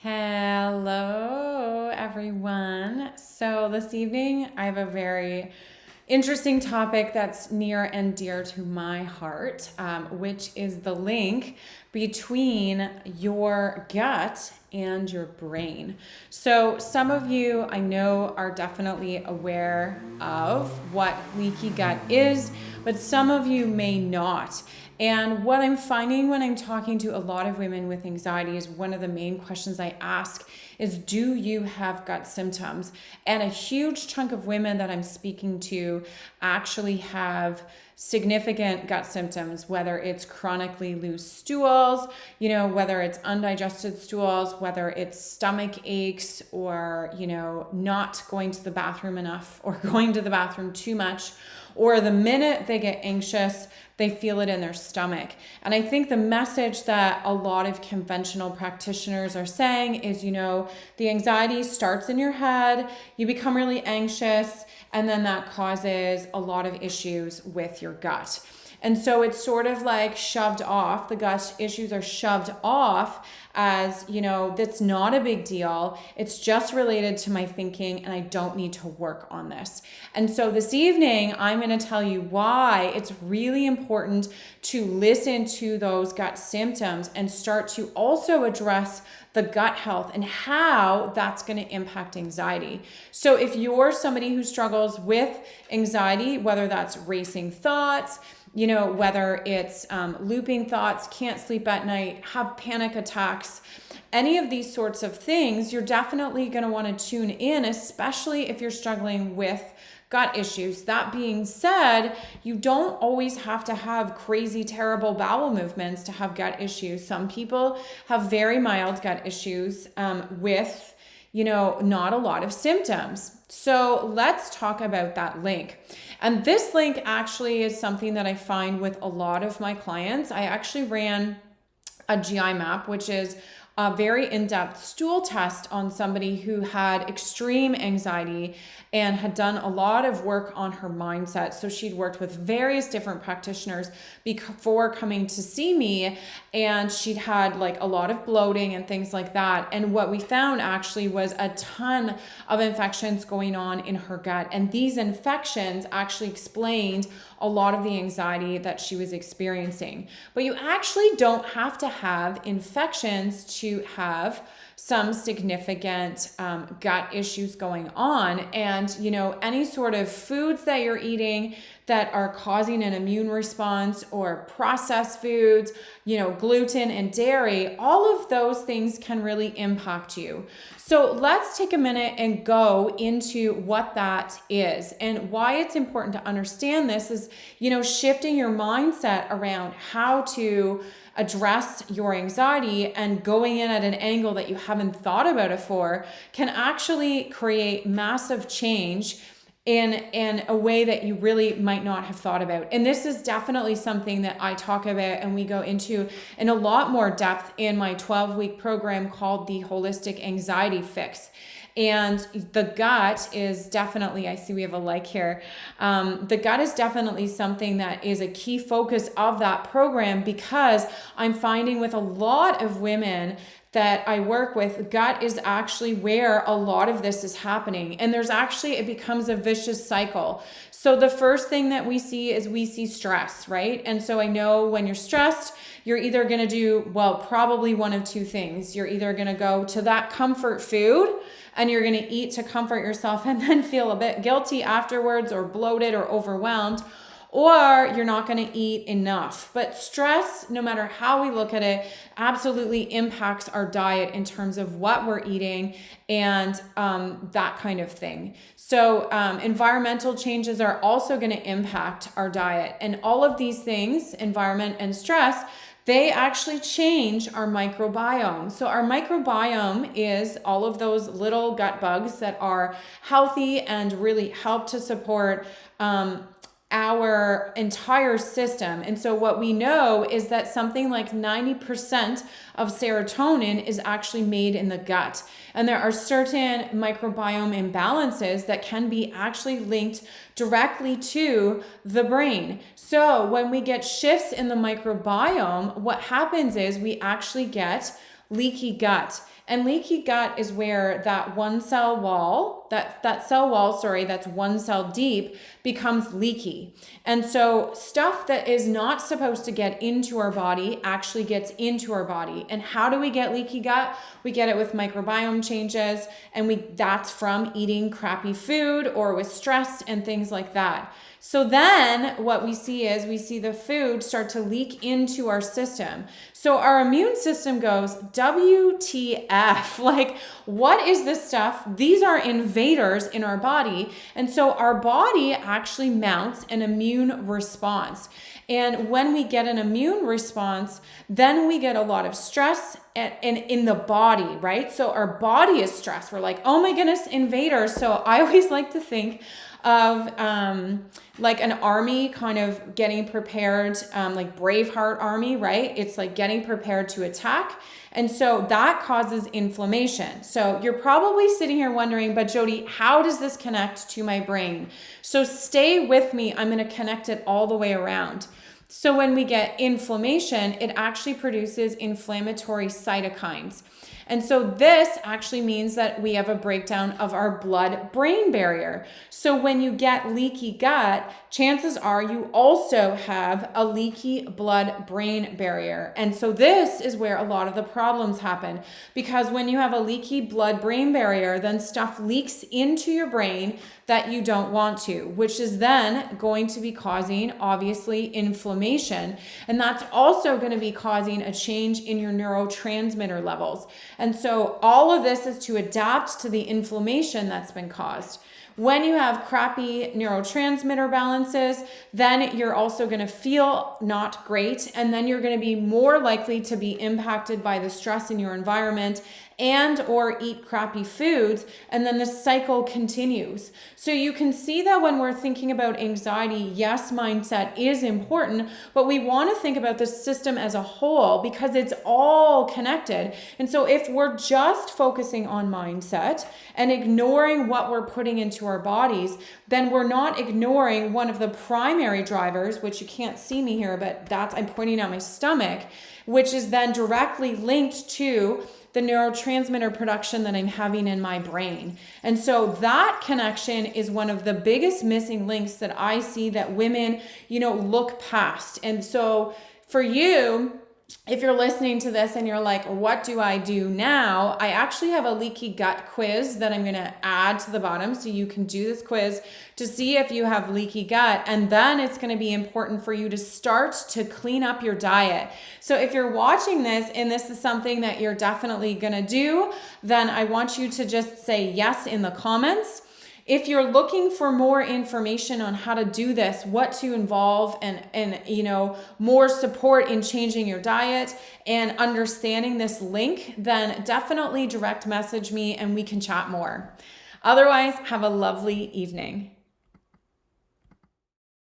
Hello, everyone. So, this evening I have a very interesting topic that's near and dear to my heart, which is the link between your gut and your brain. So, some of you I know are definitely aware of what leaky gut is, but some of you may not. And what I'm finding when I'm talking to a lot of women with anxiety is one of the main questions I ask is, do you have gut symptoms? And a huge chunk of women that I'm speaking to actually have significant gut symptoms, whether it's chronically loose stools, whether it's undigested stools, whether it's stomach aches or, not going to the bathroom enough or going to the bathroom too much, or the minute they get anxious, they feel it in their stomach. And I think the message that a lot of conventional practitioners are saying is, the anxiety starts in your head, you become really anxious, and then that causes a lot of issues with your gut. And so it's sort of like shoved off. The gut issues are shoved off as, that's not a big deal. It's just related to my thinking and I don't need to work on this. And so this evening, I'm going to tell you why it's really important to listen to those gut symptoms and start to also address the gut health and how that's going to impact anxiety. So if you're somebody who struggles with anxiety, whether that's racing thoughts, whether it's looping thoughts, can't sleep at night, have panic attacks, any of these sorts of things, you're definitely going to want to tune in, especially if you're struggling with gut issues. That being said, you don't always have to have crazy, terrible bowel movements to have gut issues. Some people have very mild gut issues with not a lot of symptoms. So let's talk about that link. And this link actually is something that I find with a lot of my clients. I actually ran a GI map, which is a very in-depth stool test on somebody who had extreme anxiety and had done a lot of work on her mindset. So she'd worked with various different practitioners before coming to see me, and she'd had like a lot of bloating and things like that. And what we found actually was a ton of infections going on in her gut. And these infections actually explained a lot of the anxiety that she was experiencing. But you actually don't have to have infections to have some significant gut issues going on. And, any sort of foods that you're eating that are causing an immune response, or processed foods, gluten and dairy, all of those things can really impact you. So let's take a minute and go into what that is and why it's important to understand this is, shifting your mindset around how to address your anxiety and going in at an angle that you haven't thought about before can actually create massive change in a way that you really might not have thought about. And this is definitely something that I talk about and we go into in a lot more depth in my 12-week program called the Holistic Anxiety Fix. And the gut is definitely, I see we have a like here. The gut is definitely something that is a key focus of that program, because I'm finding with a lot of women that I work with, gut is actually where a lot of this is happening. And it becomes a vicious cycle. So the first thing that we see stress, right? And so I know when you're stressed, you're either going to do, probably one of two things. You're either going to go to that comfort food and you're going to eat to comfort yourself and then feel a bit guilty afterwards, or bloated or overwhelmed, or you're not going to eat enough. But stress, no matter how we look at it, absolutely impacts our diet in terms of what we're eating and that kind of thing. So environmental changes are also going to impact our diet. And all of these things, environment and stress, they actually change our microbiome. So our microbiome is all of those little gut bugs that are healthy and really help to support our entire system. And so what we know is that something like 90% of serotonin is actually made in the gut. And there are certain microbiome imbalances that can be actually linked directly to the brain. So when we get shifts in the microbiome, what happens is we actually get leaky gut. And leaky gut is where that one cell wall, that cell wall, sorry, that's one cell deep, becomes leaky. And so stuff that is not supposed to get into our body actually gets into our body. And how do we get leaky gut? We get it with microbiome changes, and that's from eating crappy food or with stress and things like that. So then what we see is the food start to leak into our system. So our immune system goes, WTF, like what is this stuff? These are invaders in our body. And so our body actually mounts an immune response. And when we get an immune response, then we get a lot of stress and in the body, right? So our body is stressed. We're like, oh my goodness, invaders. So I always like to think of like an army kind of getting prepared, like Braveheart army, right? It's like getting prepared to attack. And so that causes inflammation. So you're probably sitting here wondering, but Jody, how does this connect to my brain? So stay with me. I'm going to connect it all the way around. So when we get inflammation, it actually produces inflammatory cytokines. And so this actually means that we have a breakdown of our blood-brain barrier. So when you get leaky gut, chances are you also have a leaky blood-brain barrier. And so this is where a lot of the problems happen, because when you have a leaky blood-brain barrier, then stuff leaks into your brain that you don't want to, which is then going to be causing, obviously, inflammation. And that's also going to be causing a change in your neurotransmitter levels. And so all of this is to adapt to the inflammation that's been caused. When you have crappy neurotransmitter balances, then you're also going to feel not great. And then you're going to be more likely to be impacted by the stress in your environment and or eat crappy foods, and then the cycle continues. So you can see that when we're thinking about anxiety, yes, mindset is important, but we want to think about the system as a whole because it's all connected. And so if we're just focusing on mindset and ignoring what we're putting into our bodies, then we're not ignoring one of the primary drivers, which you can't see me here, but I'm pointing at my stomach, which is then directly linked to the neurotransmitter production that I'm having in my brain. And so that connection is one of the biggest missing links that I see that women, look past. And so for you, if you're listening to this and you're like, what do I do now? I actually have a leaky gut quiz that I'm going to add to the bottom. So you can do this quiz to see if you have leaky gut. And then it's going to be important for you to start to clean up your diet. So if you're watching this and this is something that you're definitely going to do, then I want you to just say yes in the comments. If you're looking for more information on how to do this, what to involve and more support in changing your diet and understanding this link, then definitely direct message me and we can chat more. Otherwise, have a lovely evening.